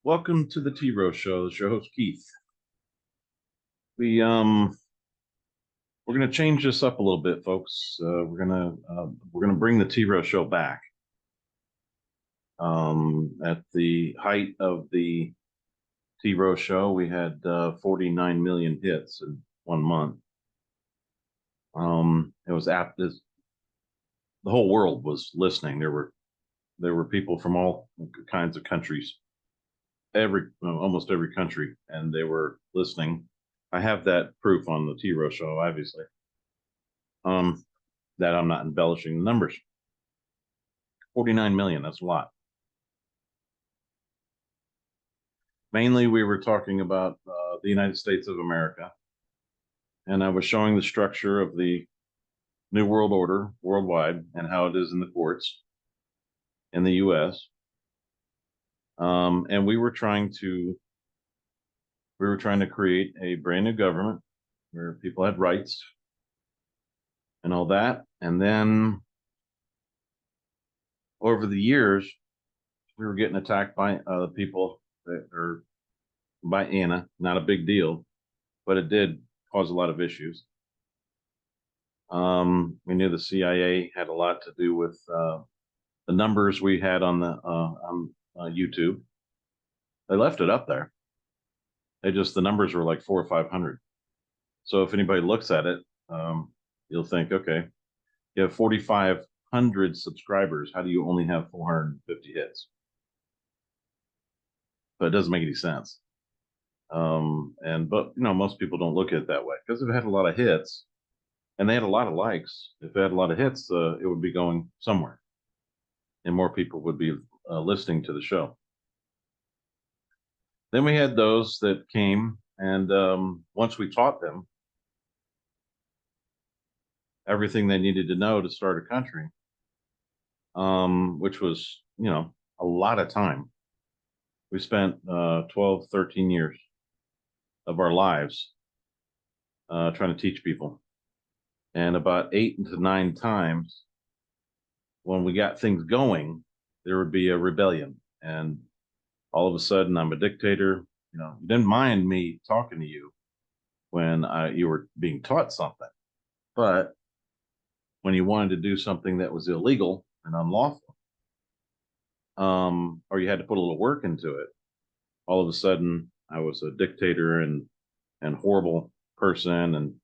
Welcome to the T Rose Show. It's your host Keith. We we're gonna change this up a little bit, folks. We're gonna bring the T Rose Show back. At the height of the T Rose Show, we had 49 million hits in 1 month. It was apt. The whole world was listening. There were people from all kinds of countries, almost every country, and they were listening. I have that proof on the T Rose Show, obviously. That I'm not embellishing the numbers. 49 million, that's a lot. Mainly, we were talking about the United States of America, and I was showing the structure of the New World Order worldwide and how it is in the courts in the U.S. And we were trying to create a brand new government where people had rights and all that. And then over the years, we were getting attacked by people that are by Anna. Not a big deal, but it did cause a lot of issues. We knew the CIA had a lot to do with the numbers we had on YouTube. They left it up there. The numbers were like 400 or 500. So if anybody looks at it, you'll think, okay, you have 4,500 subscribers. How do you only have 450 hits? But it doesn't make any sense. But most people don't look at it that way because if it had a lot of hits and they had a lot of likes, if it had a lot of hits, it would be going somewhere and more people would be listening to the show. Then we had those that came, and once we taught them everything they needed to know to start a country, which was, a lot of time. We spent 12, 13 years of our lives trying to teach people. And about 8 to 9 times when we got things going, there would be a rebellion. And all of a sudden, I'm a dictator. You didn't mind me talking to you when you were being taught something. But when you wanted to do something that was illegal and unlawful, or you had to put a little work into it, all of a sudden I was a dictator and horrible person. And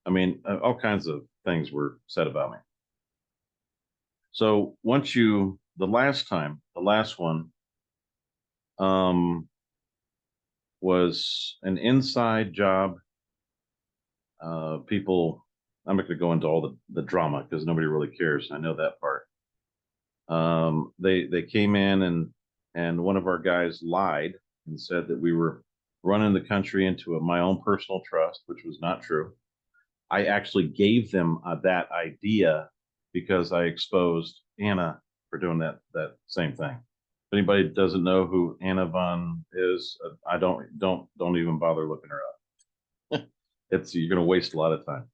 I mean, all kinds of things were said about me. So the last one, was an inside job. People, I'm not going to go into all the drama because nobody really cares. I know that part. They came in and one of our guys lied and said that we were running the country into my own personal trust, which was not true. I actually gave them that idea because I exposed Anna for doing that same thing. If anybody doesn't know who Anna Von is, I don't even bother looking her up. You're going to waste a lot of time.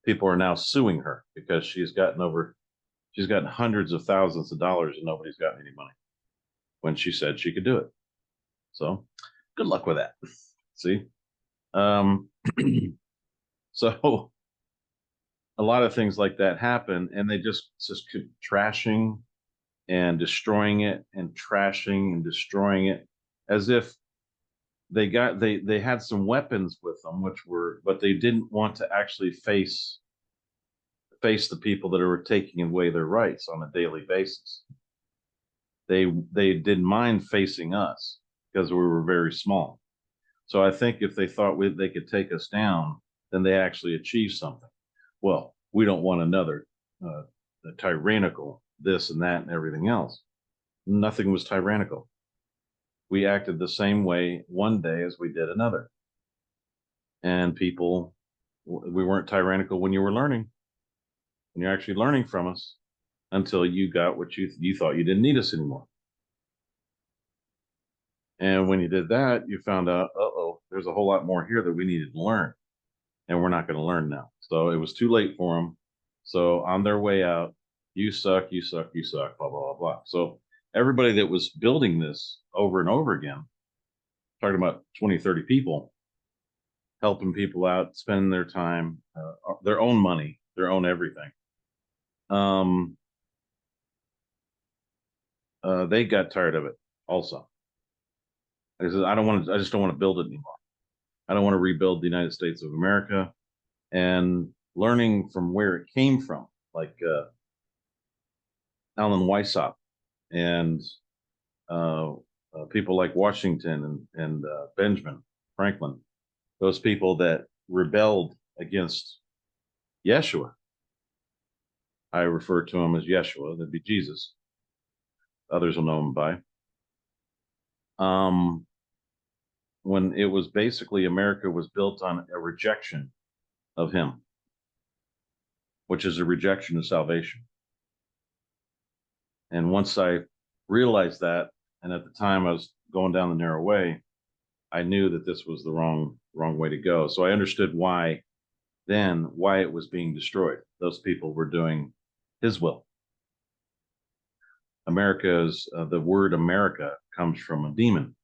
People are now suing her because she's gotten hundreds of thousands of dollars and nobody's gotten any money when she said she could do it. So good luck with that. See? So a lot of things like that happen, and they just keep trashing and destroying it and trashing and destroying it as if they had some weapons with them, but they didn't want to actually face the people that were taking away their rights on a daily basis. They didn't mind facing us because we were very small. So I think if they thought they could take us down, then they actually achieved something. Well, we don't want another tyrannical this and that and everything else. Nothing was tyrannical. We acted the same way one day as we did another. And we weren't tyrannical when you were learning. When you're actually learning from us until you got what you thought you didn't need us anymore. And when you did that, you found out, there's a whole lot more here that we needed to learn. And we're not going to learn now. So it was too late for them. So on their way out, you suck, you suck, you suck, blah, blah, blah, blah. So everybody that was building this over and over again, talking about 20, 30 people, helping people out, spending their time, their own money, their own everything. They got tired of it also. I said, I just don't want to build it anymore. I don't want to rebuild the United States of America. And learning from where it came from, like Alan Weishaupt and people like Washington and Benjamin Franklin, those people that rebelled against Yeshua. I refer to him as Yeshua, that'd be Jesus. Others will know him by. When it was basically America was built on a rejection of him, which is a rejection of salvation. And once I realized that, and at the time I was going down the narrow way, I knew that this was the wrong way to go. So I understood why it was being destroyed. Those people were doing his will. The word America comes from a demon.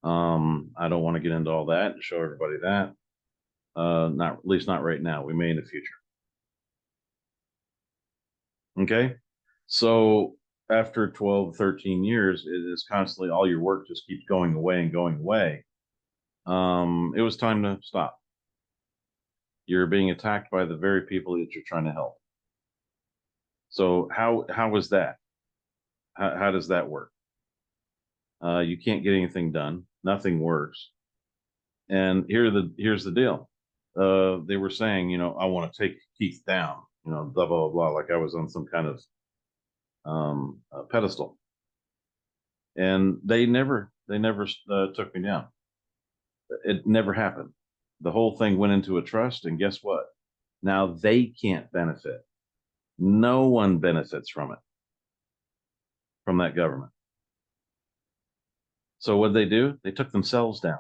I don't want to get into all that and show everybody that. At least not right now. We may in the future. Okay. So after 12, 13 years, it is constantly all your work just keeps going away and going away. It was time to stop. You're being attacked by the very people that you're trying to help. So how was that? How does that work? You can't get anything done. Nothing works. And here's the deal. They were saying, I want to take Keith down, blah, blah, blah, blah, like I was on some kind of pedestal. And they never took me down. It never happened. The whole thing went into a trust, and guess what? Now they can't benefit. No one benefits from it, from that government. So what did they do? They took themselves down.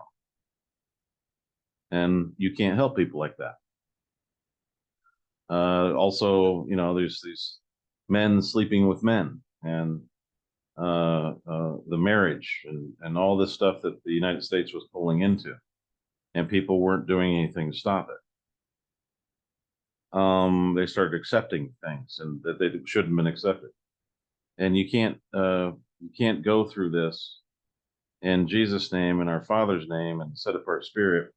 And you can't help people like that. Also, there's these men sleeping with men, and the marriage and all this stuff that the United States was pulling into, and people weren't doing anything to stop it. They started accepting things and that they shouldn't have been accepted. And you can't go through this in Jesus' name and our Father's name and set apart spirit,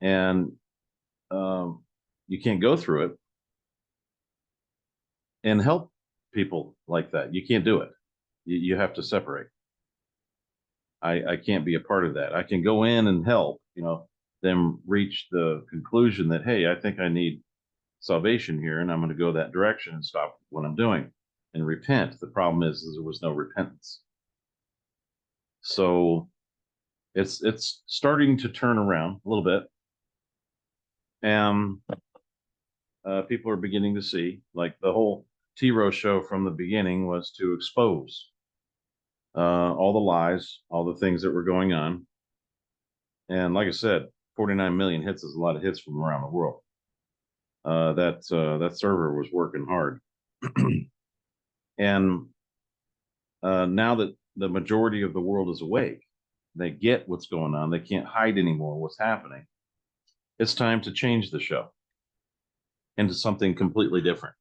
and you can't go through it and help people like that. You can't do it. You have to separate. I can't be a part of that. I can go in and help, them reach the conclusion that, hey, I think I need salvation here, and I'm going to go that direction and stop what I'm doing and repent. The problem is there was no repentance. So it's starting to turn around a little bit, and people are beginning to see, like the whole T-Row show from the beginning was to expose all the lies, all the things that were going on. And like I said, 49 million hits is a lot of hits from around the world. That server was working hard. And now that the majority of the world is awake, they get what's going on. They can't hide anymore what's happening. It's time to change the show into something completely different.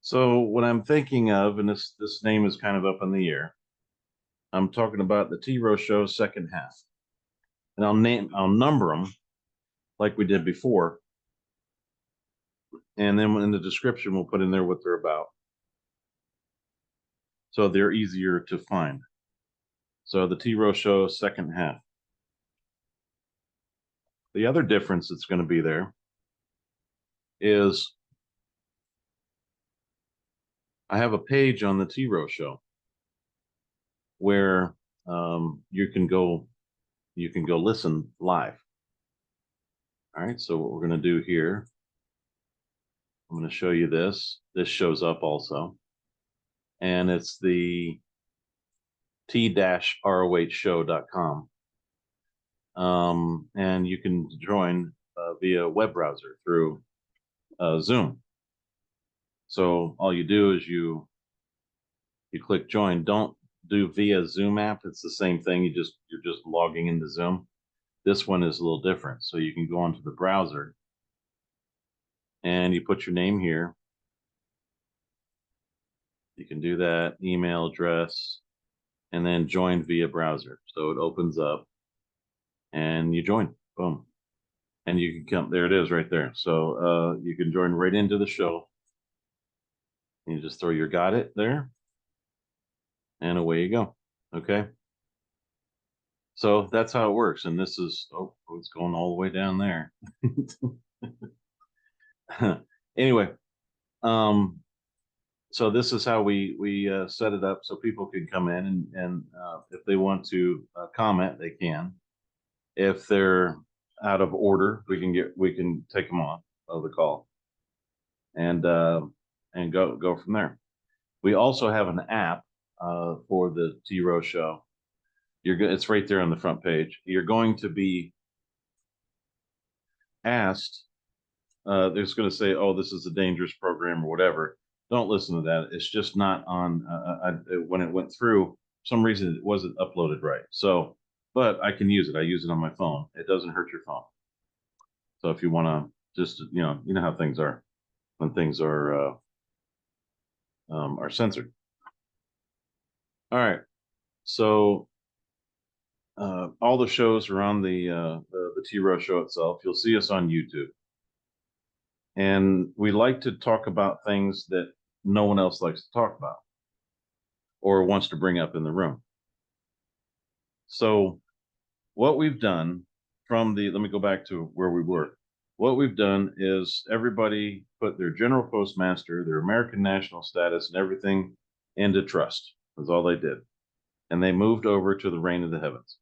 So what I'm thinking of, and this name is kind of up in the air, I'm talking about the T-Row show second half. And I'll number them like we did before. And then in the description, we'll put in there what they're about. So they're easier to find. So the T-Row show second half. The other difference that's going to be there is I have a page on the T-Row show where you can go listen live. All right, so what we're going to do here, I'm going to show you this. This shows up also, and it's the t-rohshow.com. And you can join via web browser through Zoom. So all you do is you click join. Don't do via Zoom app. It's the same thing. You're just logging into Zoom. This one is a little different. So you can go onto the browser and you put your name here. You can do that, email address, and then join via browser. So it opens up and you join. Boom. And you can come, there it is right there. So you can join right into the show. You just throw your got it there, and away you go. Okay. So that's how it works. And this is, oh, it's going all the way down there. Anyway, so this is how we set it up so people can come in and if they want to comment, they can. If they're out of order, we can take them off of the call and go from there. We also have an app for the T Row Show. It's right there on the front page. You're going to be asked. There's going to say, "Oh, this is a dangerous program" or whatever. Don't listen to that. It's just not on. When it went through, for some reason it wasn't uploaded right. So, but I can use it. I use it on my phone. It doesn't hurt your phone. So if you want to, just you know how things are when things are censored. All right. So all the shows are on the T Row Show itself. You'll see us on YouTube, and we like to talk about things that no one else likes to talk about or wants to bring up in the room. So what we've done let me go back to where we were. What we've done is everybody put their general postmaster, their American national status, and everything into trust. That's all they did. And they moved over to the reign of the heavens.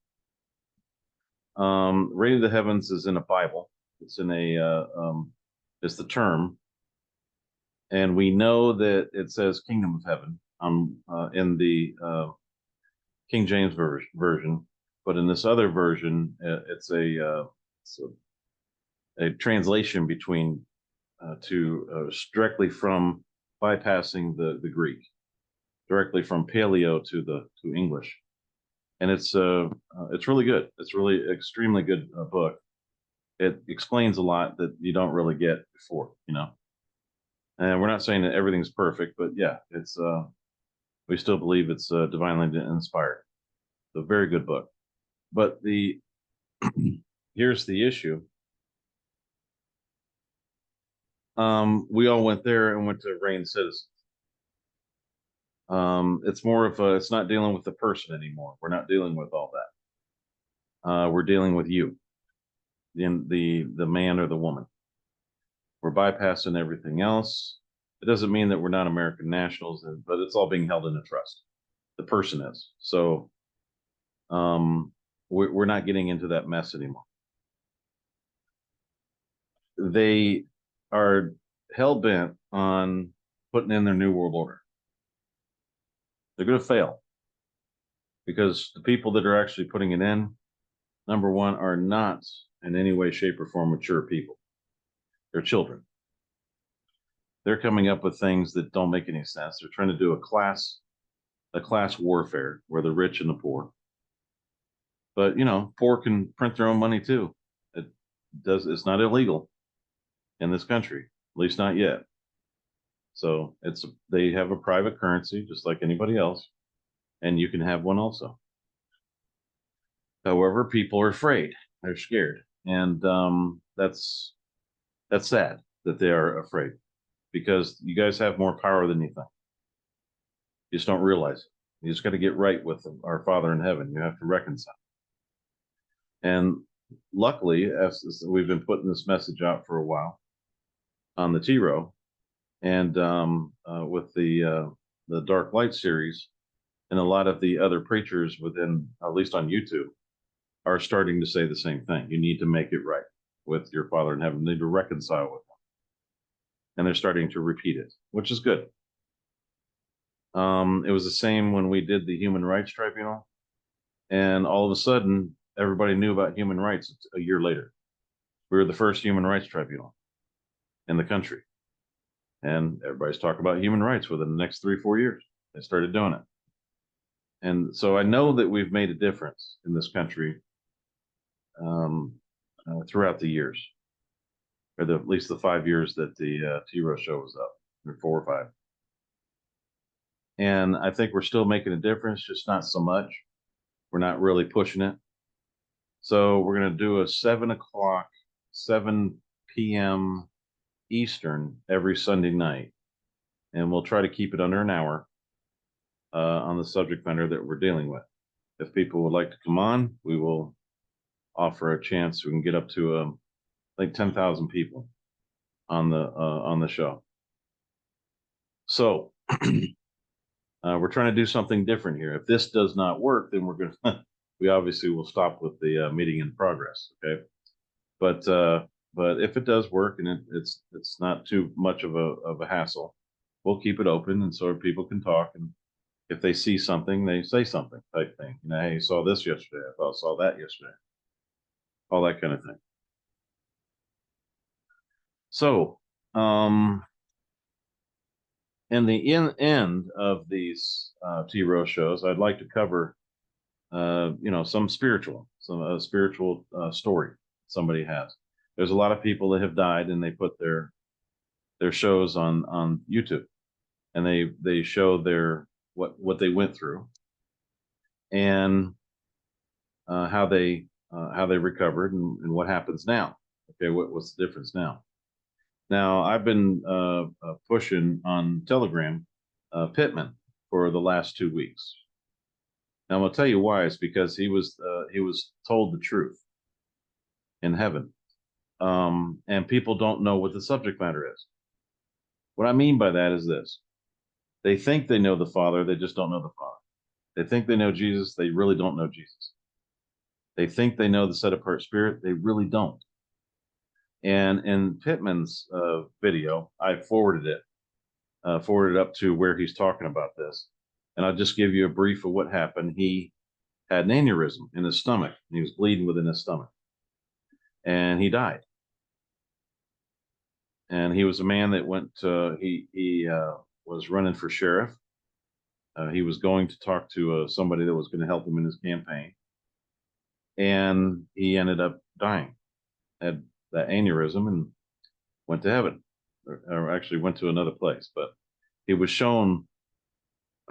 Reign of the heavens is in a Bible. It's in it's the term. And we know that it says kingdom of heaven in the King James version, but in this other version, it's a translation between directly from bypassing the Greek, directly from Paleo to English, and it's really good. It's really extremely good book. It explains a lot that you don't really get before, And we're not saying that everything's perfect, but yeah, it's we still believe it's divinely inspired. It's a very good book. But here's the issue. We all went there and went to reign citizens. It's more of it's not dealing with the person anymore. We're not dealing with all that. We're dealing with you, the man or the woman. We're bypassing everything else. It doesn't mean that we're not American nationals, but it's all being held in a trust. The person is. So we're not getting into that mess anymore. They are hell bent on putting in their new world order. They're going to fail because the people that are actually putting it in, number one, are not in any way, shape, or form mature people. They're children. They're coming up with things that don't make any sense. They're trying to do a class warfare where the rich and the poor. But poor can print their own money too. It's not illegal in this country, at least not yet. So they have a private currency just like anybody else, and you can have one also. However, people are afraid. They're scared, and that's sad that they are afraid because you guys have more power than you think. You just don't realize it. You just got to get right with our Father in heaven. You have to reconcile. And luckily, as we've been putting this message out for a while on the T Row, and with the Dark Light series, and a lot of the other preachers within, at least on YouTube, are starting to say the same thing. You need to make it right with your Father in heaven. You need to reconcile with them. And they're starting to repeat it, which is good. It was the same when we did the Human Rights Tribunal. And all of a sudden, everybody knew about human rights a year later. We were the first Human Rights Tribunal. in the country. And everybody's talking about human rights within the next 3 or 4 years. They started doing it. And so I know that we've made a difference in this country um, throughout the years, or at least the 5 years that the T-Row show was up, or 4 or 5. And I think we're still making a difference, just not so much. We're not really pushing it. So we're going to do a 7 o'clock, 7 p.m. Eastern every Sunday night. And we'll try to keep it under an hour on the subject matter that we're dealing with. If people would like to come on, we will offer a chance. We can get up to like 10,000 people on the show. So we're trying to do something different here. If this does not work, then we're going to we obviously will stop with the meeting in progress. Okay, but if it does work and it's not too much of a hassle, we'll keep it open, and so people can talk, and if they see something, they say something type thing. You know, hey, you saw this yesterday. I saw that yesterday. All that kind of thing. So, in the end of these T-Row shows, I'd like to cover, some spiritual story somebody has. There's a lot of people that have died, and they put their shows on YouTube, and they show their what they went through, and how they recovered, and what happens now. Okay, what's the difference now? Now, I've been pushing on Telegram Pittman for the last 2 weeks. Now, I'm gonna tell you why. It's because he was told the truth in heaven, and people don't know what the subject matter is. What I mean by that is this: they think they know the Father, they just don't know the Father. They think they know Jesus, they really don't know Jesus. They think they know the set apart Spirit, they really don't. And in Pittman's video, I forwarded up to where he's talking about this. And I'll just give you a brief of what happened. He had an aneurysm in his stomach, and he was bleeding within his stomach, and he died. And he was a man that he was running for sheriff. He was going to talk to somebody that was going to help him in his campaign, and he ended up dying. Had that aneurysm and went to heaven, or actually went to another place. But he was shown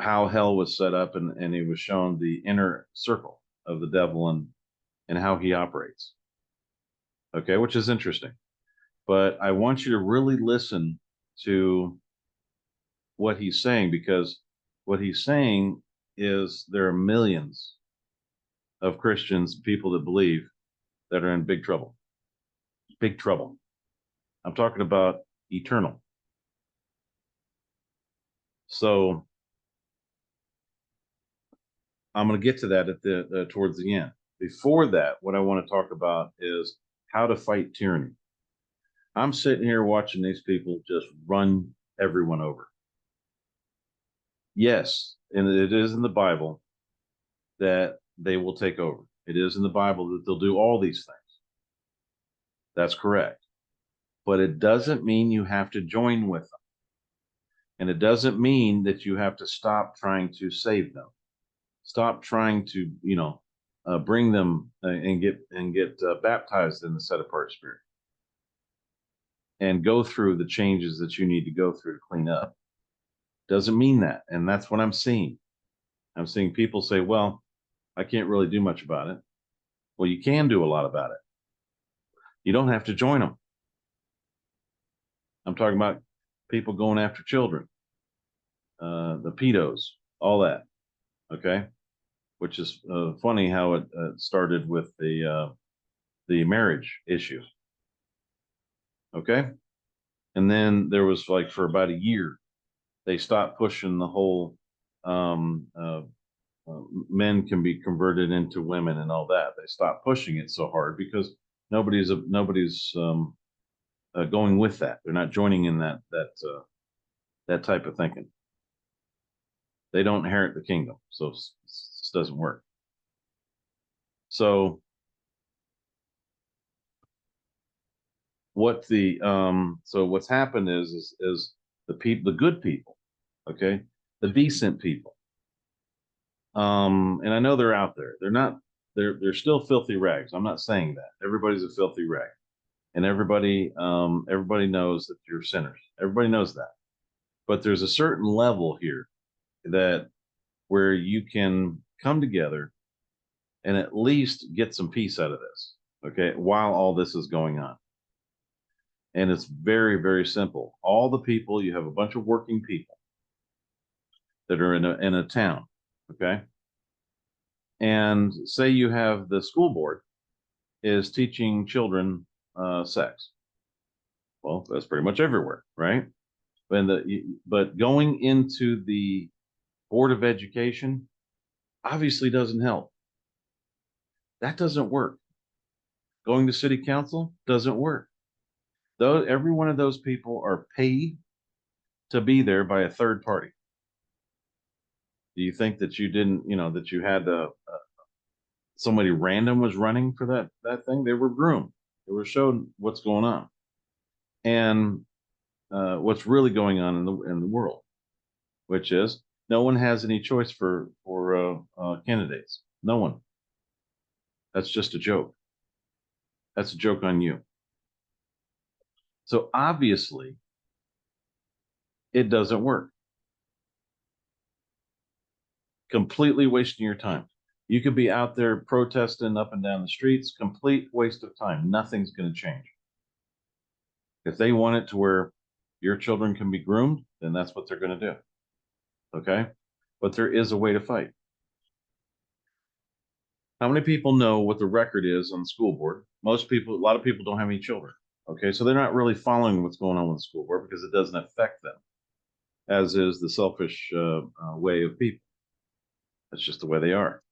how hell was set up, and he was shown the inner circle of the devil, and how he operates. Okay, which is interesting. But I want you to really listen to what he's saying, because what he's saying is there are millions of Christians, people that believe, that are in big trouble. Big trouble. I'm talking about eternal. So I'm going to get to that at the towards the end. Before that, what I want to talk about is how to fight tyranny. I'm sitting here watching these people just run everyone over. Yes, and it is in the Bible that they will take over. It is in the Bible that they'll do all these things. That's correct. But it doesn't mean you have to join with them. And it doesn't mean that you have to stop trying to save them. Stop trying to, bring them and get baptized in the set apart Spirit, and go through the changes that you need to go through to clean up. Doesn't mean that. And that's what I'm seeing. I'm seeing people say, well, I can't really do much about it. Well, you can do a lot about it. You don't have to join them. I'm talking about people going after children, the pedos, all that. Okay. Which is funny how it started with the marriage issue. Okay. And then there was, like, for about a year, they stopped pushing the whole men can be converted into women and all that. They stopped pushing it so hard because nobody's going with that. They're not joining in that type of thinking. They don't inherit the kingdom, so this doesn't work. So what the so what's happened is the good people, okay, the decent people, and I know they're out there. They're not. They're still filthy rags. I'm not saying that. Everybody's a filthy rag, and everybody knows that you're sinners. Everybody knows that. But there's a certain level here that where you can come together and at least get some peace out of this. Okay, while all this is going on, and it's very very simple. All the people, you have a bunch of working people that are in a town. Okay, and say you have the school board is teaching children sex. Well, that's pretty much everywhere, right? But going into the board of education obviously doesn't help. That doesn't work. Going to city council doesn't work. Though every one of those people are paid to be there by a third party. Do you think that you didn't, that you had somebody random was running for that thing? They were groomed. They were shown what's going on and what's really going on in the world, which is no one has any choice for candidates. No one. That's just a joke. That's a joke on you. So obviously, it doesn't work. Completely wasting your time. You could be out there protesting up and down the streets, complete waste of time. Nothing's going to change. If they want it to where your children can be groomed, then that's what they're going to do. Okay? But there is a way to fight. How many people know what the record is on the school board? Most people, a lot of people don't have any children. Okay, so they're not really following what's going on with the school board because it doesn't affect them, as is the selfish way of people. That's just the way they are.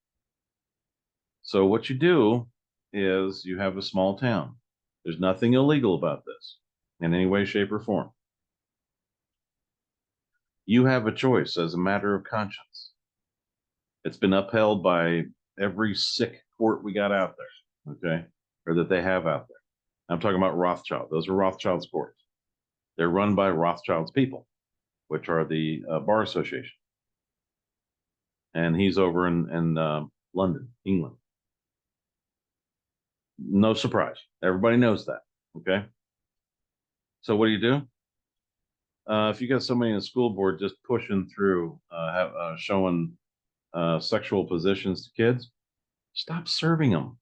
So what you do is you have a small town. There's nothing illegal about this in any way, shape, or form. You have a choice as a matter of conscience. It's been upheld by every sick court we got out there, okay, or that they have out there. I'm talking about Rothschild. Those are Rothschild's courts. They're run by Rothschild's people, which are the Bar Association. And he's over in London, England. No surprise. Everybody knows that. Okay. So what do? If you got somebody in the school board just pushing through, showing sexual positions to kids, stop serving them.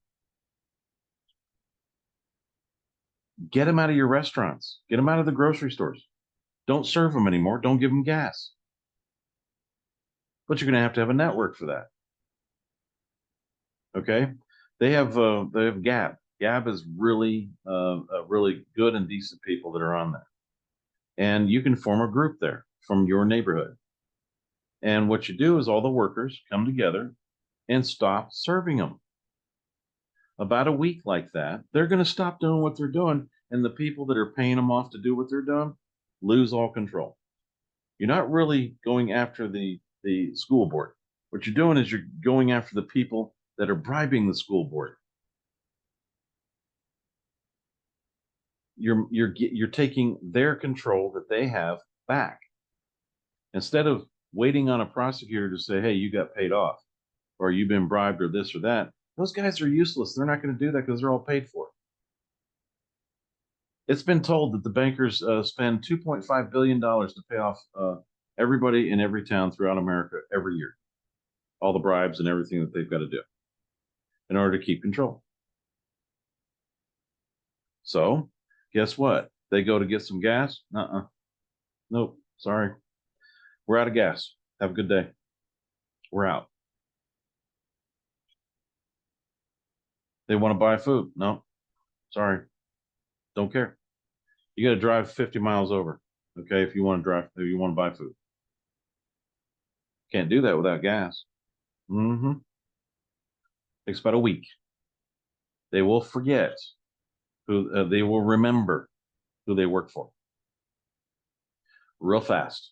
Get them out of your restaurants. Get them out of the grocery stores. Don't serve them anymore. Don't give them gas. But you're going to have a network for that. Okay. They have Gab. Gab is really good and decent people that are on there. And you can form a group there from your neighborhood. And what you do is all the workers come together and stop serving them. About a week like that, they're going to stop doing what they're doing. And the people that are paying them off to do what they're doing lose all control. You're not really going after the school board. What you're doing is you're going after the people that are bribing the school board. You're taking their control that they have back. Instead of waiting on a prosecutor to say, hey, you got paid off, or you've been bribed, or this or that, those guys are useless. They're not going to do that because they're all paid for. It's been told that the bankers spend $2.5 billion to pay off everybody in every town throughout America every year, all the bribes and everything that they've got to do in order to keep control. So, guess what? They go to get some gas. Nope. Sorry. We're out of gas. Have a good day. We're out. They want to buy food. No. Sorry. Don't care. You got to drive 50 miles over. Okay. If you want to buy food. Can't do that without gas. Mm-hmm. Takes about a week. They will forget they will remember who they work for real fast.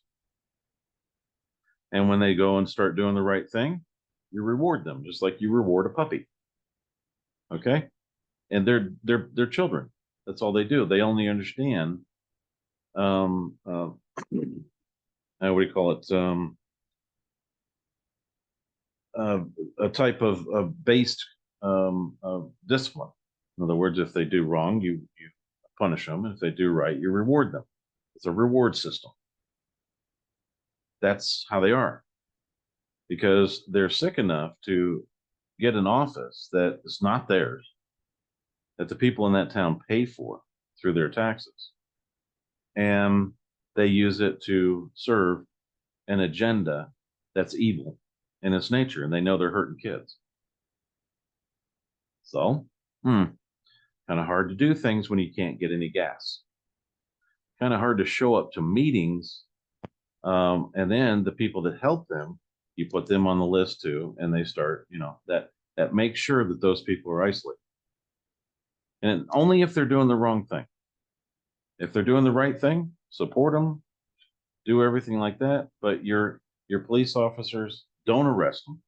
And when they go and start doing the right thing, you reward them just like you reward a puppy. Okay. And they're children. That's all they do. They only understand um, uh, what do you call it? Uh, a type of based discipline. In other words, if they do wrong, you punish them. If they do right, you reward them. It's a reward system. That's how they are because they're sick enough to get an office that is not theirs, that the people in that town pay for through their taxes, and they use it to serve an agenda that's evil in its nature, and they know they're hurting kids. So, kind of hard to do things when you can't get any gas. Kind of hard to show up to meetings, and then the people that help them, you put them on the list too, and they start, that makes sure that those people are isolated, and only if they're doing the wrong thing. If they're doing the right thing, support them, do everything like that. But your police officers don't arrest them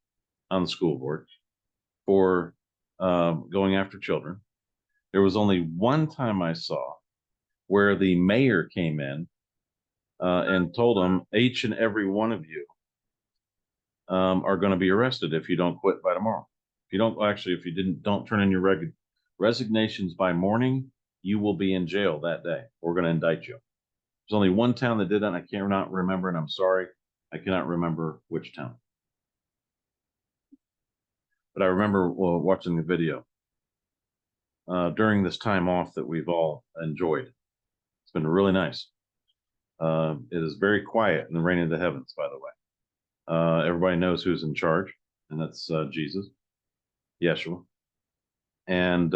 on the school board for going after children. There was only one time I saw where the mayor came in and told them each and every one of you are going to be arrested if you don't quit by tomorrow. If you don't actually, if you don't turn in your resignations by morning, you will be in jail that day. We're going to indict you. There's only one town that did that. And I cannot remember, and I'm sorry, I cannot remember which town. But I remember watching the video during this time off that we've all enjoyed. It's been really nice. It is very quiet in the reign of the heavens, by the way. Everybody knows who's in charge, and that's Jesus, Yeshua. And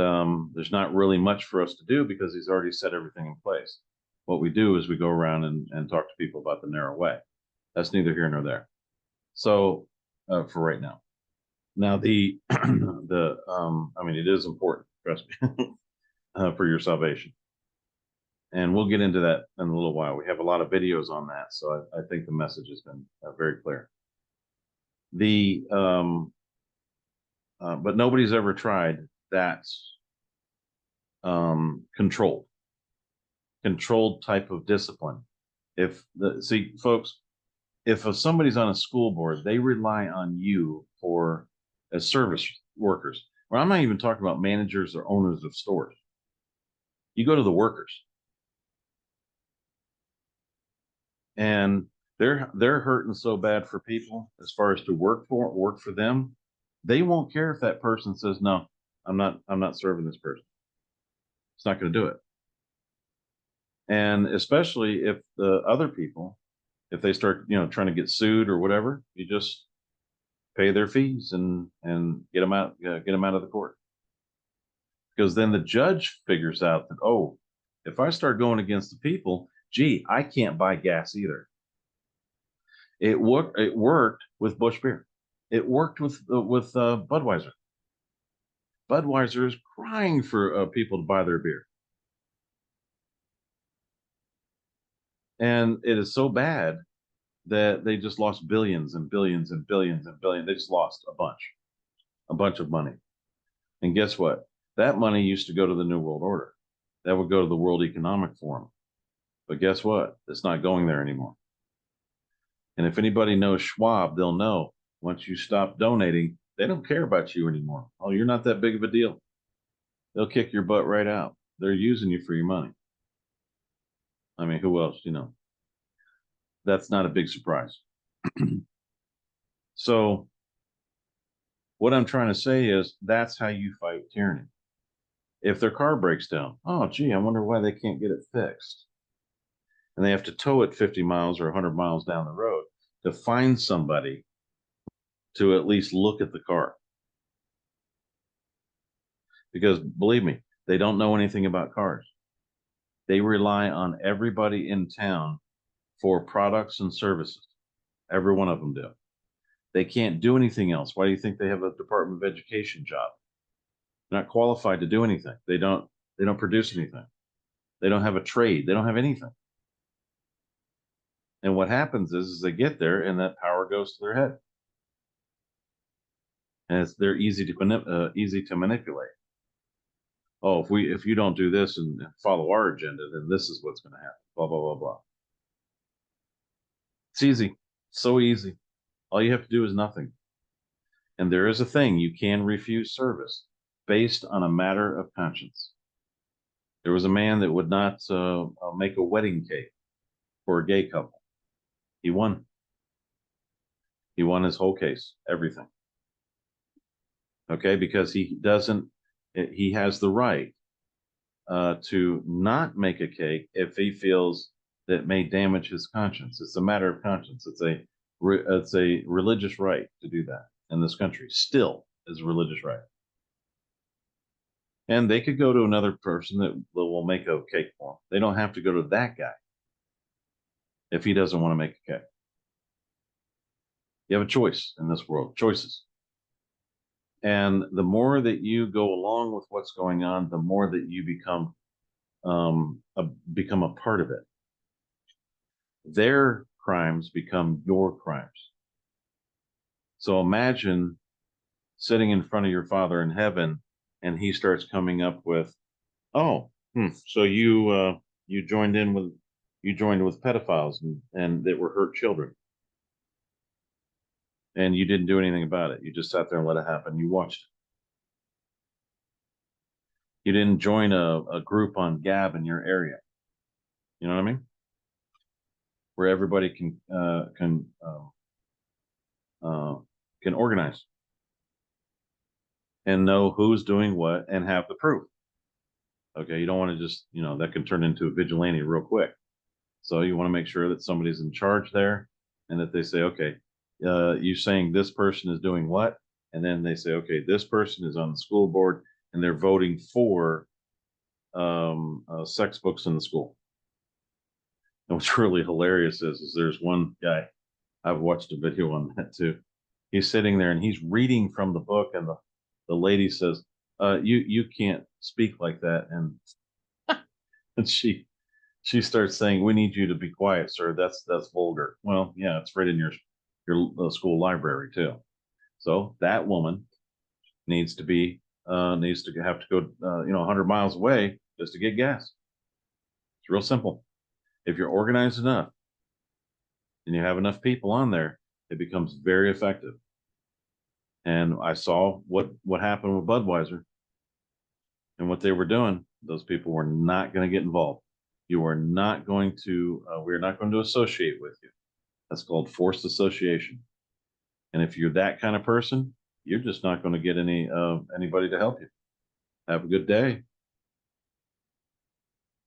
there's not really much for us to do because he's already set everything in place. What we do is we go around and talk to people about the narrow way. That's neither here nor there. So for right now. Now the I mean, it is important, trust me, for your salvation. And we'll get into that in a little while. We have a lot of videos on that, so I think the message has been very clear. But nobody's ever tried that controlled type of discipline. See, folks, if somebody's on a school board, they rely on you for as service workers. Well, I'm not even talking about managers or owners of stores. You go to the workers, and they're hurting so bad for people as far as to work for them. They won't care if that person says no. I'm not serving this person. It's not going to do it. And especially if the other people, if they start, trying to get sued or whatever, you just pay their fees and get them out of the court. Because then the judge figures out that, oh, if I start going against the people, gee, I can't buy gas either. It worked with Busch Beer. It worked with Budweiser. Budweiser is crying for people to buy their beer. And it is so bad that they just lost billions and billions and billions and billions. They just lost a bunch of money. And guess what? That money used to go to the New World Order. That would go to the World Economic Forum. But guess what? It's not going there anymore. And if anybody knows Schwab, they'll know once you stop donating, they don't care about you anymore. Oh, you're not that big of a deal. They'll kick your butt right out. They're using you for your money. I mean, who else, That's not a big surprise. So what I'm trying to say is that's how you fight tyranny. If their car breaks down, oh, gee, I wonder why they can't get it fixed. And they have to tow it 50 miles or 100 miles down the road to find somebody to at least look at the car. Because believe me, they don't know anything about cars. They rely on everybody in town for products and services. Every one of them do. They can't do anything else. Why do you think they have a Department of Education job? They're not qualified to do anything. They don't produce anything. They don't have a trade. They don't have anything. And what happens is they get there and that power goes to their head. And they're easy to manipulate. Oh, if you don't do this and follow our agenda, then this is what's going to happen. Blah blah blah blah. It's easy, so easy. All you have to do is nothing. And there is a thing you can refuse service based on a matter of conscience. There was a man that would not make a wedding cake for a gay couple. He won. He won his whole case, everything. Okay, because he doesn't. He has the right to not make a cake if he feels that may damage his conscience. It's a matter of conscience. It's a religious right to do that in this country. Still is a religious right. And they could go to another person that will make a cake for them. They don't have to go to that guy if he doesn't want to make a cake. You have a choice in this world, choices. And the more that you go along with what's going on, the more that you become a part of it. Their crimes become your crimes. So imagine sitting in front of your Father in heaven, and he starts coming up with, "Oh, so you joined with pedophiles and that were hurt children, and you didn't do anything about it. You just sat there and let it happen. You watched it. You didn't join a group on Gab in your area. You know what I mean? Where everybody uh, can organize and know who's doing what and have the proof. Okay, you don't want to just that can turn into a vigilante real quick. So you want to make sure that somebody's in charge there, and that they say, okay, you saying this person is doing what, and then they say, okay, this person is on the school board and they're voting for sex books in the school. And what's really hilarious is there's one guy, I've watched a video on that too. He's sitting there and he's reading from the book, and the lady says, you can't speak like that," and she starts saying, "We need you to be quiet, sir. That's vulgar." Well, yeah, it's right in your school library too. So that woman needs to have to go 100 miles away just to get gas. It's real simple. If you're organized enough and you have enough people on there, it becomes very effective. And I saw what happened with Budweiser and what they were doing. Those people were not going to get involved. You are not going to. We're not going to associate with you. That's called forced association. And if you're that kind of person, you're just not going to get anybody to help you. Have a good day.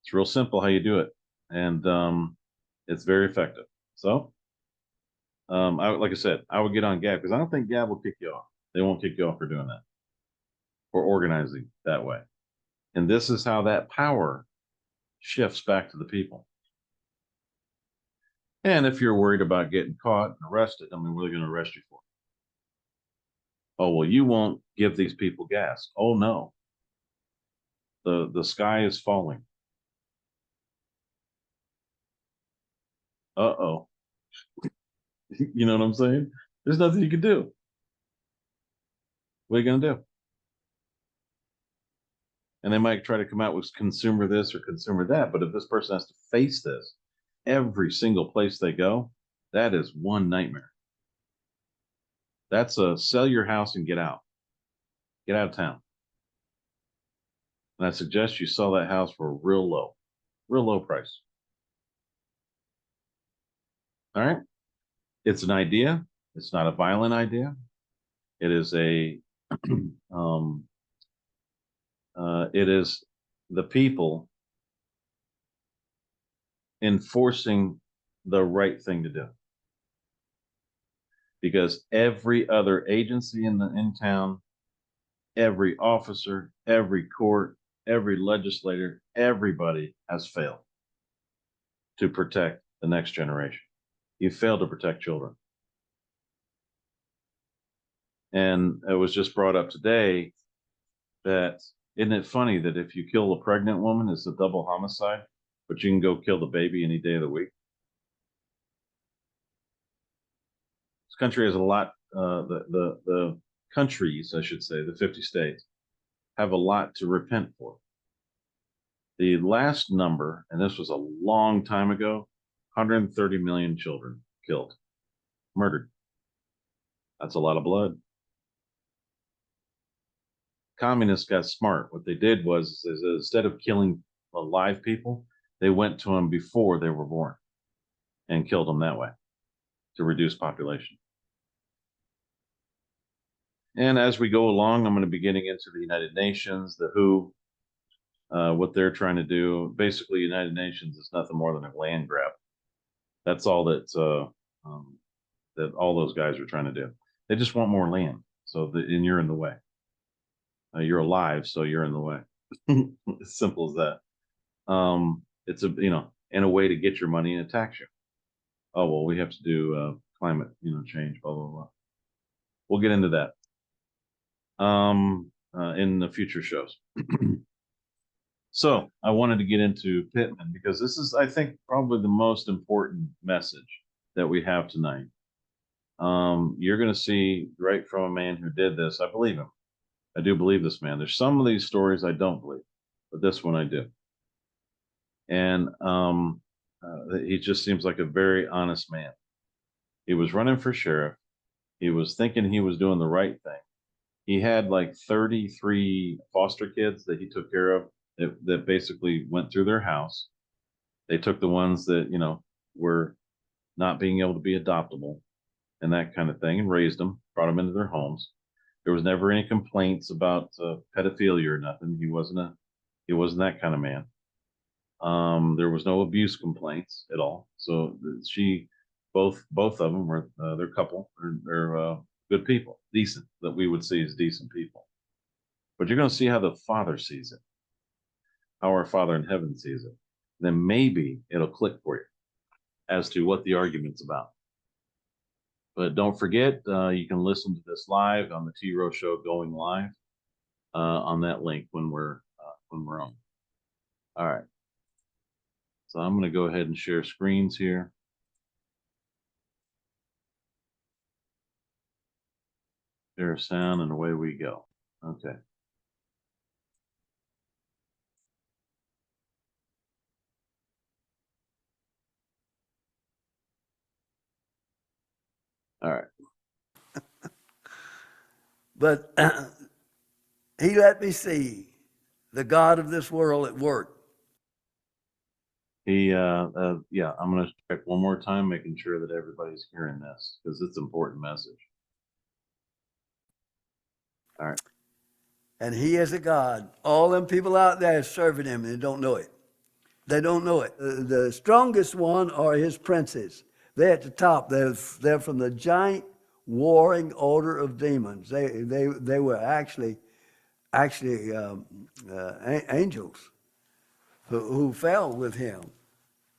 It's real simple how you do it, and it's very effective. So, like I said, I would get on Gab because I don't think Gab will kick you off. They won't kick you off for doing that, for organizing that way. And this is how that power shifts back to the people. And if you're worried about getting caught and arrested, I mean, what are they going to arrest you for? Oh, well, you won't give these people gas. Oh no, the sky is falling. Uh-oh. You know what I'm saying? There's nothing you can do. What are you going to do? And they might try to come out with consumer this or consumer that. But if this person has to face this every single place they go, that is one nightmare. That's a sell your house and get out of town. And I suggest you sell that house for real low price. All right. It's an idea. It's not a violent idea. It is um, it is the people enforcing the right thing to do, because every other agency in town, every officer, every court, every legislator, everybody has failed to protect the next generation. You failed to protect children. And it was just brought up today that, isn't it funny that if you kill a pregnant woman, it's a double homicide, but you can go kill the baby any day of the week? This country has a lot, the countries, I should say, the 50 states, have a lot to repent for. The last number, and this was a long time ago, 130 million children killed, murdered. That's a lot of blood. Communists got smart. What they did was instead of killing live people, they went to them before they were born and killed them that way to reduce population. And as we go along, I'm going to be getting into the United Nations, the WHO, what they're trying to do. Basically, United Nations is nothing more than a land grab. That's all that all those guys are trying to do. They just want more land. And you're in the way. You're alive, so you're in the way. As simple as that. It's in a way to get your money and tax you. Oh well, we have to do climate, change, blah blah blah. We'll get into that in the future shows. So I wanted to get into Pittman because this is, I think, probably the most important message that we have tonight. You're going to see right from a man who did this. I believe him. I do believe this man. There's some of these stories I don't believe, but this one I do. And he just seems like a very honest man. He was running for sheriff. He was thinking he was doing the right thing. He had like 33 foster kids that he took care of that basically went through their house. They took the ones that, were not being able to be adoptable and that kind of thing and raised them, brought them into their homes. There was never any complaints about pedophilia or nothing. He wasn't that kind of man. There was no abuse complaints at all. So both of them were their couple. They're good people, decent, that we would see as decent people. But you're going to see how the Father sees it, how our Father in heaven sees it. Then maybe it'll click for you as to what the argument's about. But don't forget, you can listen to this live on the T. Rowe Show going live on that link when we're on. All right. So I'm going to go ahead and share screens here. Share sound, and away we go. Okay. All right. But he let me see the God of this world at work. Yeah, I'm going to check one more time, making sure that everybody's hearing this because it's an important message. All right. And he is a God. All them people out there serving him, and they don't know it. They don't know it. The strongest one are his princes. They're at the top. They're from the giant warring order of demons. They were actually angels who fell with him.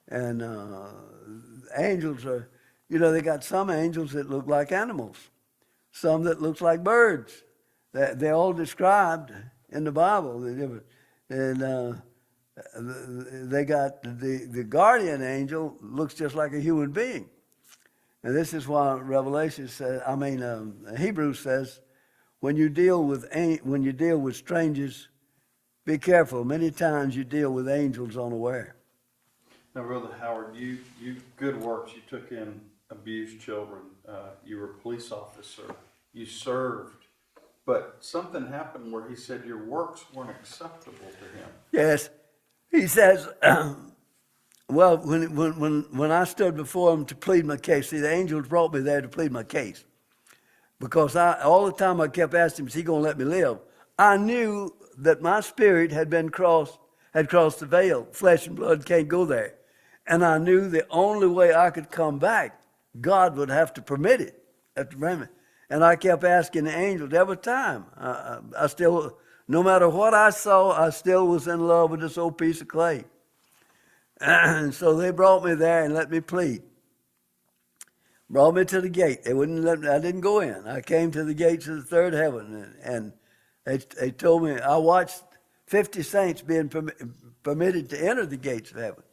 And angels are, they got some angels that look like animals, some that look like birds. They're all described in the Bible. And they got the guardian angel looks just like a human being. And this is why Revelation says, Hebrews says, when you deal with strangers, be careful. Many times you deal with angels unaware. Now, Brother Howard, you good works. You took in abused children. You were a police officer. You served. But something happened where he said your works weren't acceptable to him. Yes. He says, well, when I stood before him to plead my case, see, the angels brought me there to plead my case. Because all the time I kept asking him, is he going to let me live? I knew that my spirit had crossed the veil. Flesh and blood can't go there. And I knew the only way I could come back, God would have to permit it. And I kept asking the angels every time. I still, no matter what I saw, I still was in love with this old piece of clay. And so they brought me there and let me plead. Brought me to the gate. They wouldn't let me. I didn't go in. I came to the gates of the third heaven, and they told me, I watched 50 saints being permitted to enter the gates of heaven,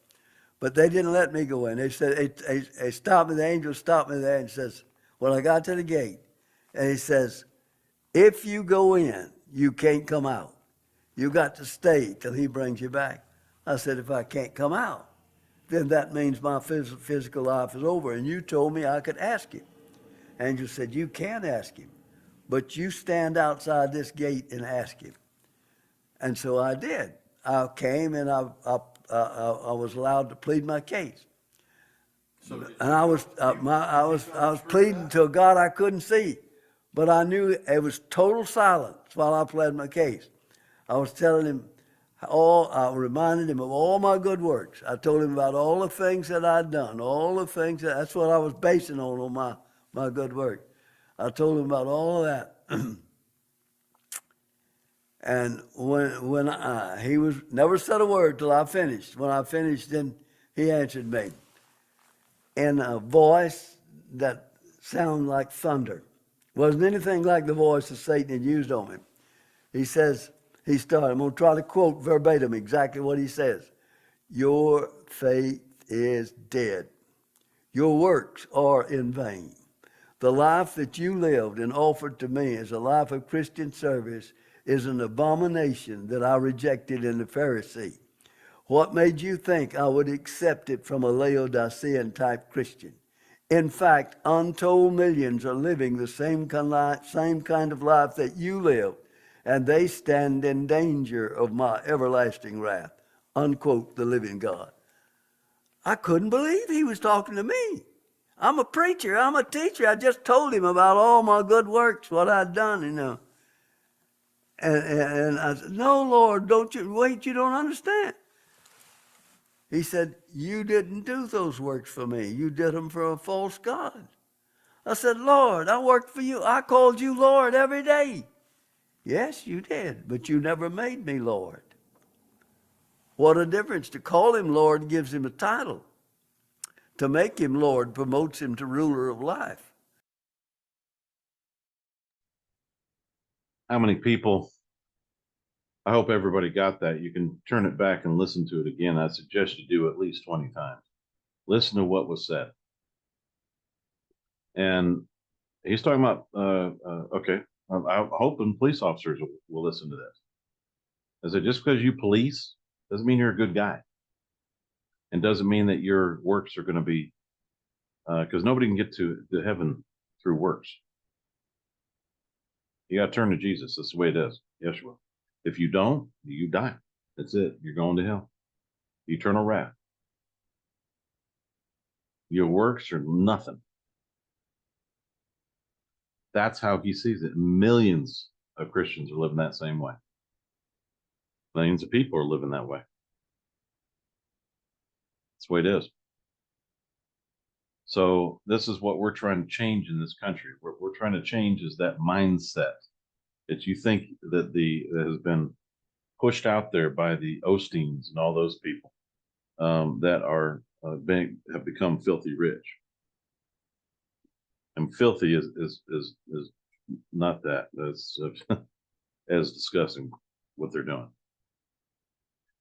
but they didn't let me go in. They said, they stopped me. The angel stopped me there and says, well, I got to the gate, and he says, if you go in, you can't come out. You got to stay till he brings you back. I said, if I can't come out, then that means my physical life is over. And you told me I could ask him. Angel said, you can ask him, but you stand outside this gate and ask him. And so I did. I came and I was allowed to plead my case. So did And you I go- was, you- I did was, you go I was through pleading that? to a God I couldn't see, but I knew it was total silence while I pled my case. I was telling him I reminded him of all my good works. I told him about all the things that I'd done, all the things that's what I was basing on my good work. I told him about all of that. And when he was never said a word till I finished. When I finished, then he answered me in a voice that sounded like thunder. Wasn't anything like the voice that Satan had used on him. He says, he started, I'm going to try to quote verbatim exactly what he says. Your faith is dead. Your works are in vain. The life that you lived and offered to me as a life of Christian service is an abomination that I rejected in the Pharisee. What made you think I would accept it from a Laodicean type Christian? In fact, untold millions are living the same kind of life that you live, and they stand in danger of my everlasting wrath. Unquote, the living God. I couldn't believe he was talking to me. I'm a preacher. I'm a teacher. I just told him about all my good works, what I'd done, you know. And I said, no, Lord, don't you, wait, you don't understand. He said, you didn't do those works for me. You did them for a false God. I said, Lord, I worked for you. I called you Lord every day. Yes, you did, but you never made me Lord. What a difference. To call him Lord gives him a title. To make him Lord promotes him to ruler of life. How many people? I hope everybody got that. You can turn it back and listen to it again. I suggest you do at least 20 times. Listen to what was said. And he's talking about, okay, I'm hoping police officers will listen to this. I said, just because you police doesn't mean you're a good guy. And doesn't mean that your works are going to be, because nobody can get to heaven through works. You got to turn to Jesus. That's the way it is. Yeshua. If you don't, you die. That's it. You're going to hell. Eternal wrath. Your works are nothing. That's how he sees it. Millions of Christians are living that same way. Millions of people are living that way. That's the way it is. So this is what we're trying to change in this country. What we're trying to change is that mindset that you think that that has been pushed out there by the Osteens and all those people that are have become filthy rich. And filthy is not that. That's as disgusting what they're doing.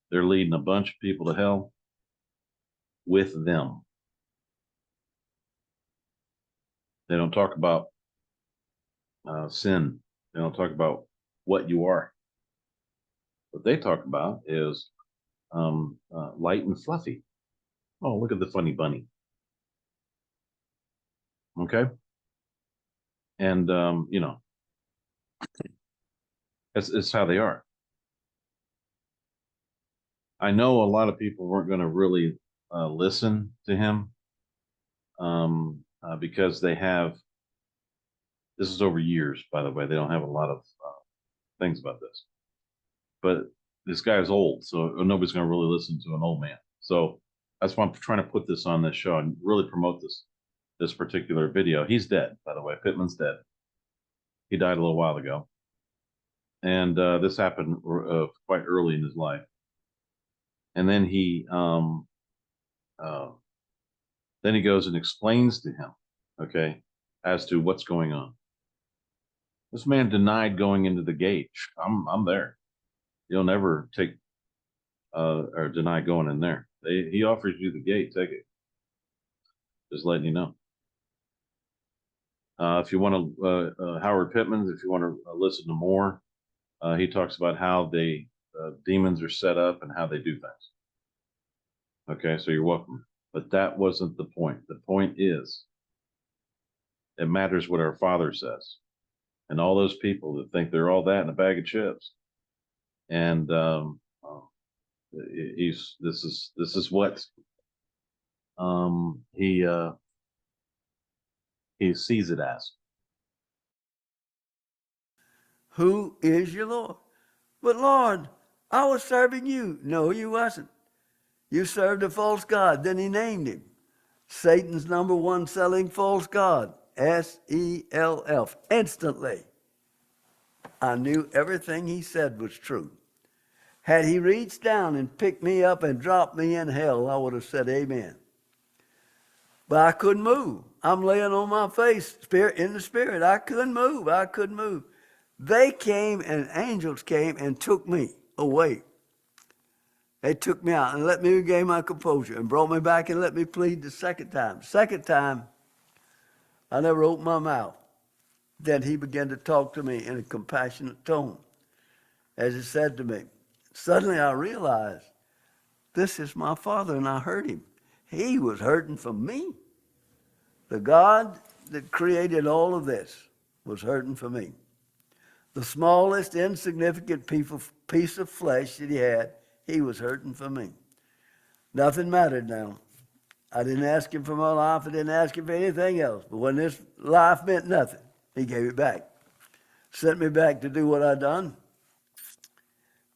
They're leading a bunch of people to hell with them. They don't talk about sin. They don't talk about what you are. What they talk about is light and fluffy. Oh, look at the funny bunny. Okay. And, you know, it's how they are. I know a lot of people weren't going to really listen to him because they have, this is over years, by the way. They don't have a lot of things about this. But this guy is old, so nobody's going to really listen to an old man. So that's why I'm trying to put this on this show and really promote this particular video. He's dead, by the way. Pittman's dead. He died a little while ago. And this happened quite early in his life. And then he goes and explains to him, okay, as to what's going on. This man denied going into the gate. I'm there. You'll never take or deny going in there. He offers you the gate, take it. Just letting you know. If you want to, Howard Pittman, if you want to listen to more, he talks about how they demons are set up and how they do things. Okay, so you're welcome. But that wasn't the point. The point is, it matters what our Father says. And all those people that think they're all that in a bag of chips. And this is what he sees it as. Who is your Lord? But Lord, I was serving you. No, you wasn't. You served a false god. Then he named him. Satan's number one selling false god. SELF. Instantly, I knew everything he said was true. Had he reached down and picked me up and dropped me in hell, I would have said amen. But I couldn't move. I'm laying on my face, in the spirit. I couldn't move. I couldn't move. They came and angels came and took me away. They took me out and let me regain my composure and brought me back and let me plead the second time. Second time, I never opened my mouth. Then he began to talk to me in a compassionate tone. As he said to me, suddenly I realized, this is my Father, and I heard him. He was hurting for me. The God that created all of this was hurting for me. The smallest, insignificant piece of flesh that he had, he was hurting for me. Nothing mattered now. I didn't ask him for my life. I didn't ask him for anything else. But when this life meant nothing, he gave it back. Sent me back to do what I'd done.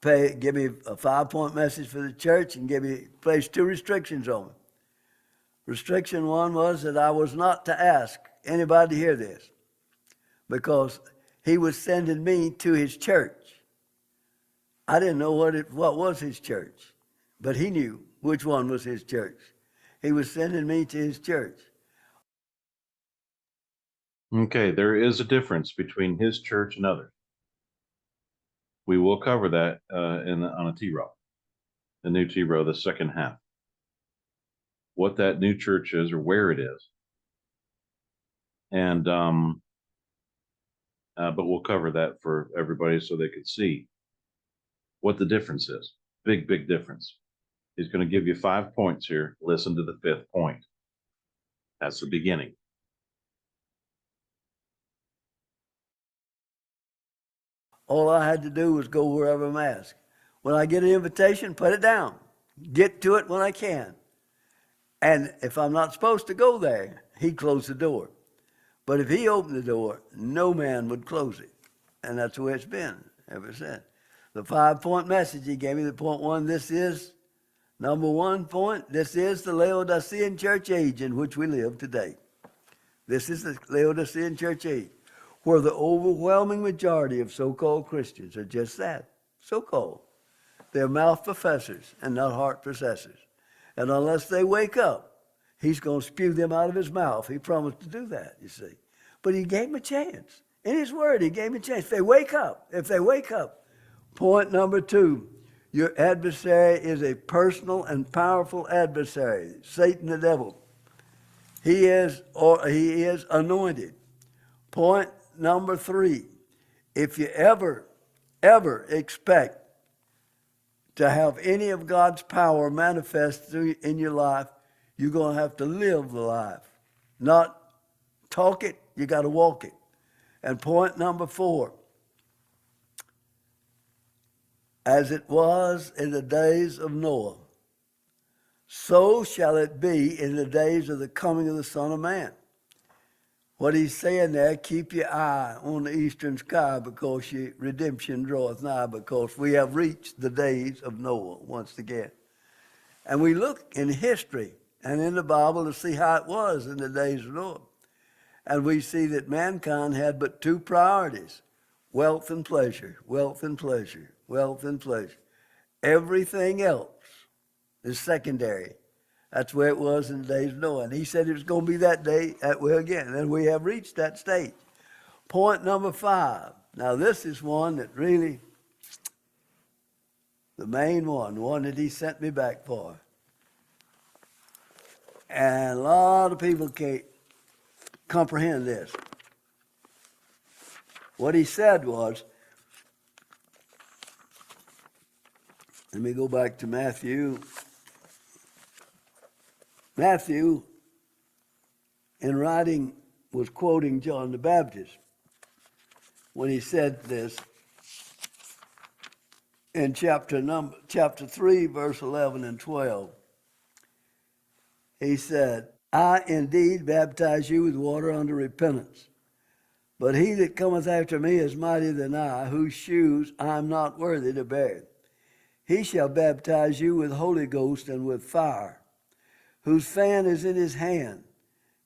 Give me a 5-point message for the church and placed 2 restrictions on me. Restriction 1 was that I was not to ask anybody to hear this because he was sending me to his church. I didn't know what was his church, but he knew which one was his church. He was sending me to his church. Okay, there is a difference between his church and others. We will cover that on a T-Row, the new T-Row, the second half. What that new church is or where it is. And but we'll cover that for everybody so they could see what the difference is. Big difference. He's going to give you 5 points here. Listen to the 5th point. That's the beginning. All I had to do was go wherever I'm asked. When I get an invitation, put it down. Get to it when I can. And if I'm not supposed to go there, he'd close the door. But if he opened the door, no man would close it. And that's the way it's been ever since. The 5-point message he gave me, the point 1, this is, number 1 point, this is the Laodicean church age in which we live today. This is the Laodicean church age, where the overwhelming majority of so-called Christians are just that, so-called. They're mouth professors and not heart possessors. And unless they wake up, he's going to spew them out of his mouth. He promised to do that, you see. But he gave them a chance. In his word, he gave them a chance. If they wake up. Point number 2, your adversary is a personal and powerful adversary, Satan the devil. He is anointed. Point number 3, if you ever expect to have any of God's power manifest in your life, you're going to have to live the life. Not talk it, you got to walk it. And point number 4, as it was in the days of Noah, so shall it be in the days of the coming of the Son of Man. What he's saying there, keep your eye on the eastern sky because your redemption draweth nigh, because we have reached the days of Noah once again. And we look in history and in the Bible to see how it was in the days of Noah. And we see that mankind had but 2 priorities, wealth and pleasure, wealth and pleasure, wealth and pleasure. Everything else is secondary. That's where it was in the days of Noah. And he said it was going to be that way again. And we have reached that stage. Point number 5. Now this is one that really, the main one, the one that he sent me back for. And a lot of people can't comprehend this. What he said was, Let me go back to Matthew. Matthew, in writing, was quoting John the Baptist when he said this in chapter 3, verse 11 and 12. He said, I indeed baptize you with water unto repentance. But he that cometh after me is mightier than I, whose shoes I am not worthy to bear. He shall baptize you with Holy Ghost and with fire, whose fan is in his hand,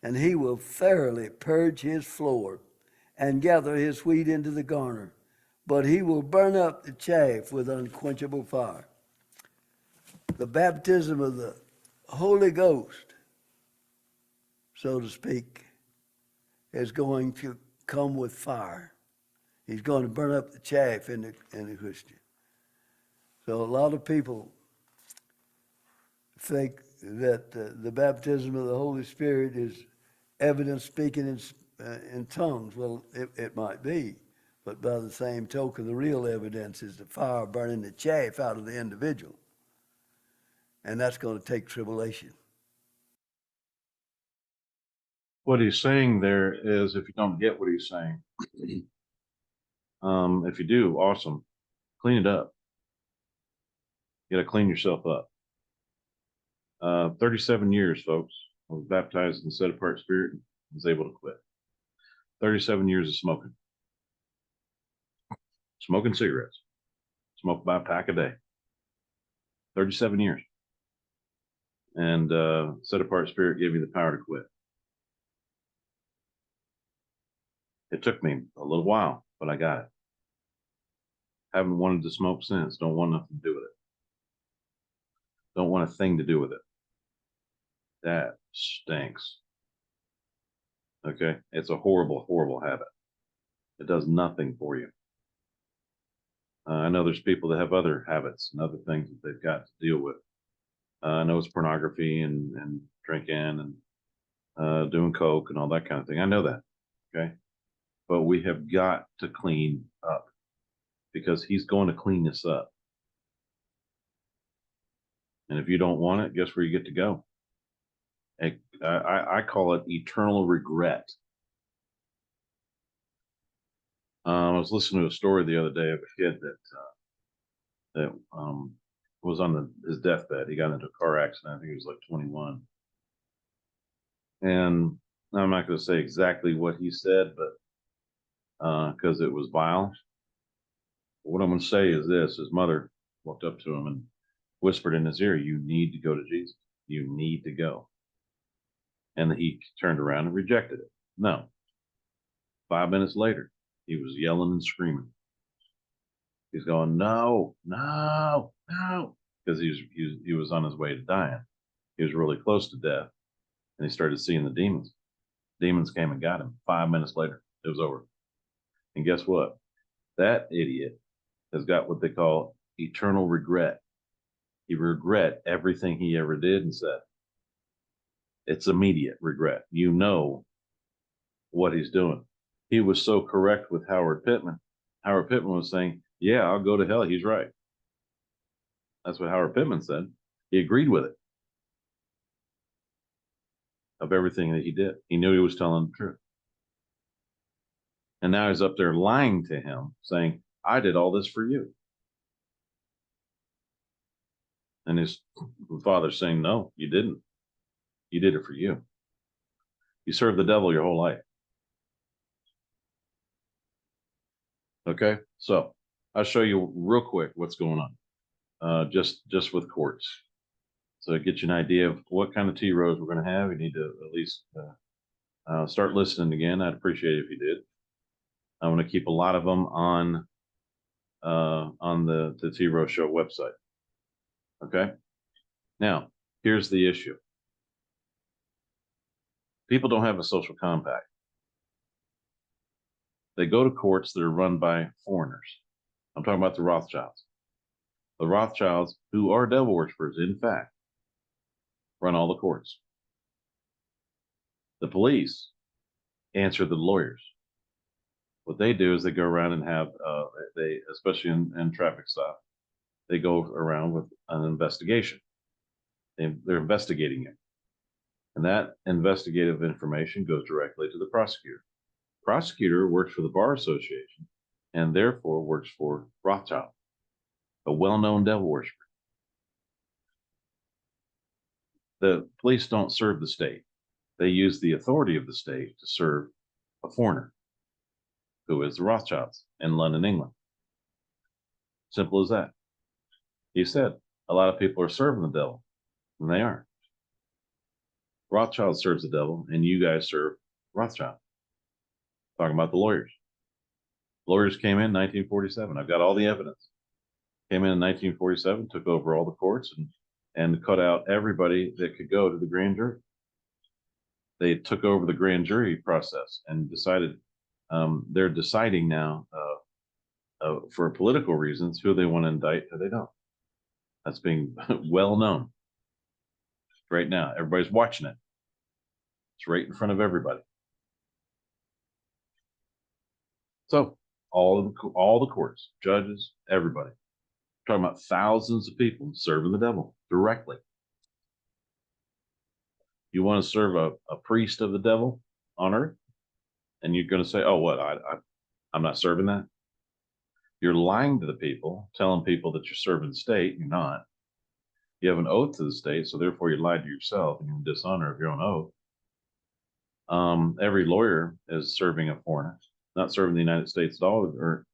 and he will thoroughly purge his floor and gather his wheat into the garner, but he will burn up the chaff with unquenchable fire. The baptism of the Holy Ghost, so to speak, is going to come with fire. He's going to burn up the chaff in the Christian. So a lot of people think that the baptism of the Holy Spirit is evidence speaking in tongues. Well, it might be, but by the same token, the real evidence is the fire burning the chaff out of the individual. And that's going to take tribulation. What he's saying there is, if you don't get what he's saying, if you do, awesome, clean it up. You got to clean yourself up. 37 years, folks. I was baptized in the set apart spirit and was able to quit. 37 years of smoking cigarettes, smoke about a pack a day. 37 years. And set apart spirit gave me the power to quit. It took me a little while, but I got it. Haven't wanted to smoke since. Don't want nothing to do with it. Don't want a thing to do with it. That stinks. Okay? It's a horrible, horrible habit. It does nothing for you. I know there's people that have other habits and other things that they've got to deal with. I know it's pornography and drinking and doing coke and all that kind of thing. I know that. Okay? But we have got to clean up because he's going to clean us up. And if you don't want it, guess where you get to go? I call it eternal regret. I was listening to a story the other day of a kid that was on his deathbed. He got into a car accident. I think he was like 21. And I'm not going to say exactly what he said, but because it was vile. What I'm going to say is this: his mother walked up to him and whispered in his ear, "You need to go to Jesus. You need to go." And he turned around and rejected it. No. 5 minutes later, he was yelling and screaming. He's going, no, no, no, because he was on his way to dying. He was really close to death, and he started seeing the demons. Demons came and got him. 5 minutes later, it was over. And guess what? That idiot has got what they call eternal regret. He regret everything he ever did and said. It's immediate regret. You know what he's doing. He was so correct with Howard Pittman. Howard Pittman was saying, yeah, I'll go to hell. He's right. That's what Howard Pittman said. He agreed with it. Of everything that he did. He knew he was telling the truth. And now he's up there lying to him, saying, I did all this for you. And his father saying, no, you didn't. You did it for you. You served the devil your whole life. Okay, so I'll show you real quick what's going on, just with courts. So to get you an idea of what kind of T-rows we're going to have, you need to at least start listening again. I'd appreciate it if you did. I'm going to keep a lot of them on the T-Row Show website. Okay. Now, here's the issue. People don't have a social compact. They go to courts that are run by foreigners. I'm talking about the Rothschilds. The Rothschilds, who are devil worshippers, in fact, run all the courts. The police answer the lawyers. What they do is they go around and have, especially in traffic stop, they go around with an investigation. They're investigating you. And that investigative information goes directly to the prosecutor. Prosecutor works for the Bar Association and therefore works for Rothschild, a well-known devil worshiper. The police don't serve the state. They use the authority of the state to serve a foreigner, who is the Rothschilds in London, England. Simple as that. He said a lot of people are serving the devil, and they aren't. Rothschild serves the devil, and you guys serve Rothschild. Talking about the lawyers. Lawyers came in 1947. I've got all the evidence. Came in 1947, took over all the courts, and cut out everybody that could go to the grand jury. They took over the grand jury process and decided they're deciding now for political reasons who they want to indict, who they don't. That's being well known right now. Everybody's watching it. It's right in front of everybody. So all the courts, judges, everybody. We're talking about thousands of people serving the devil directly. You want to serve a priest of the devil on earth, and you're going to say, "Oh, what? I'm not serving that." You're lying to the people, telling people that you're serving the state. You're not. You have an oath to the state, so therefore you lied to yourself and you're in dishonor of your own oath. Every lawyer is serving a foreigner, not serving the United States at all, or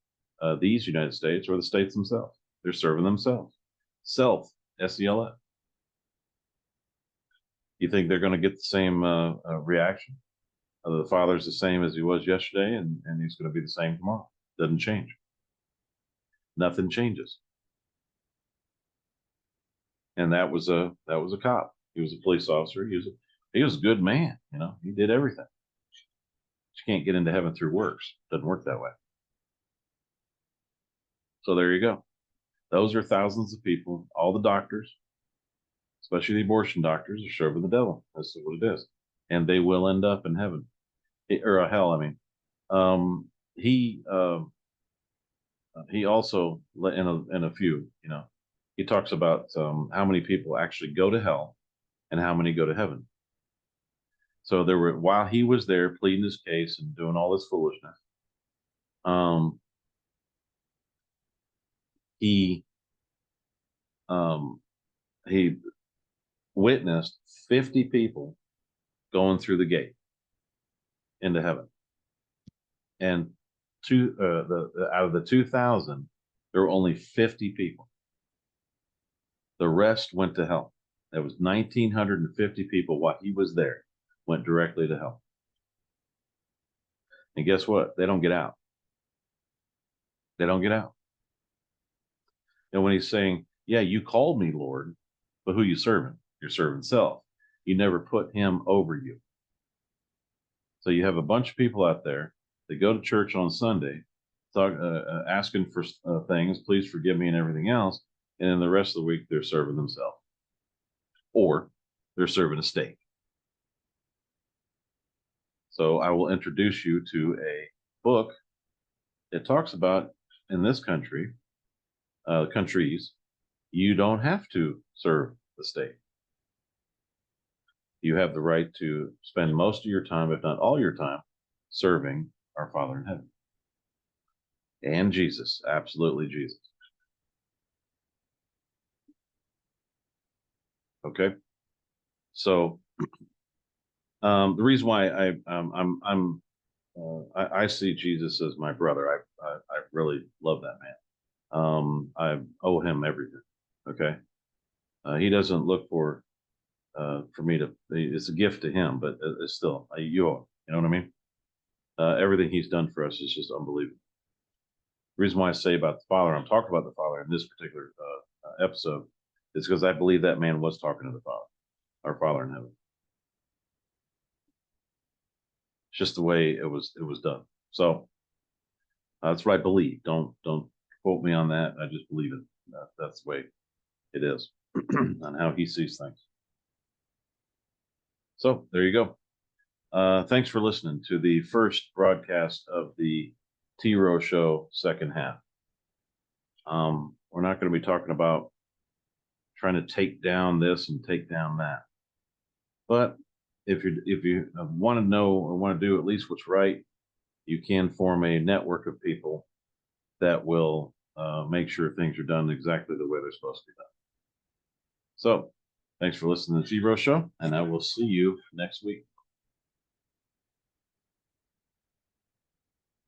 these United States or the states themselves. They're serving themselves. Self, S-E-L-F. You think they're going to get the same reaction? The father's the same as he was yesterday, and he's going to be the same tomorrow. Doesn't change. Nothing changes. And that was a cop. He was a police officer. He was a good man. You know, he did everything. You can't get into heaven through works. Doesn't work that way. So there you go. Those are thousands of people. All the doctors, especially the abortion doctors, are serving the devil. That's what it is, and they will end up in heaven or hell. I mean, he also in a few. You know, he talks about how many people actually go to hell and how many go to heaven. So there were, while he was there pleading his case and doing all this foolishness, he he witnessed 50 people going through the gate into heaven, and out of the 2,000, there were only 50 people. The rest went to hell. There was 1,950 people while he was there went directly to hell. And guess what? They don't get out. They don't get out. And when he's saying, "Yeah, you called me Lord," but who you serving? You're serving self. You never put him over you. So you have a bunch of people out there that go to church on Sunday, asking for things, please forgive me and everything else. And then the rest of the week, they're serving themselves. Or they're serving a state. So I will introduce you to a book that talks about, in this country, countries, you don't have to serve the state. You have the right to spend most of your time, if not all your time, serving our Father in heaven. And Jesus, absolutely Jesus. Okay. So the reason why I see Jesus as my brother. I really love that man. I owe him everything. Okay. He doesn't look for me to. It's a gift to him, but it's still you owe. You know what I mean? Everything he's done for us is just unbelievable. The reason why I say about the Father, I'm talking about the Father in this particular episode, is because I believe that man was talking to the Father, our Father in heaven. It's just the way it was done. So that's what I believe. Don't quote me on that. I just believe it. That's the way it is on how he sees things. So there you go. Thanks for listening to the first broadcast of the T Row Show second half. We're not going to be talking about trying to take down this and take down that. But if you want to know or want to do at least what's right, you can form a network of people that will make sure things are done exactly the way they're supposed to be done. So thanks for listening to the Zero Show, and I will see you next week.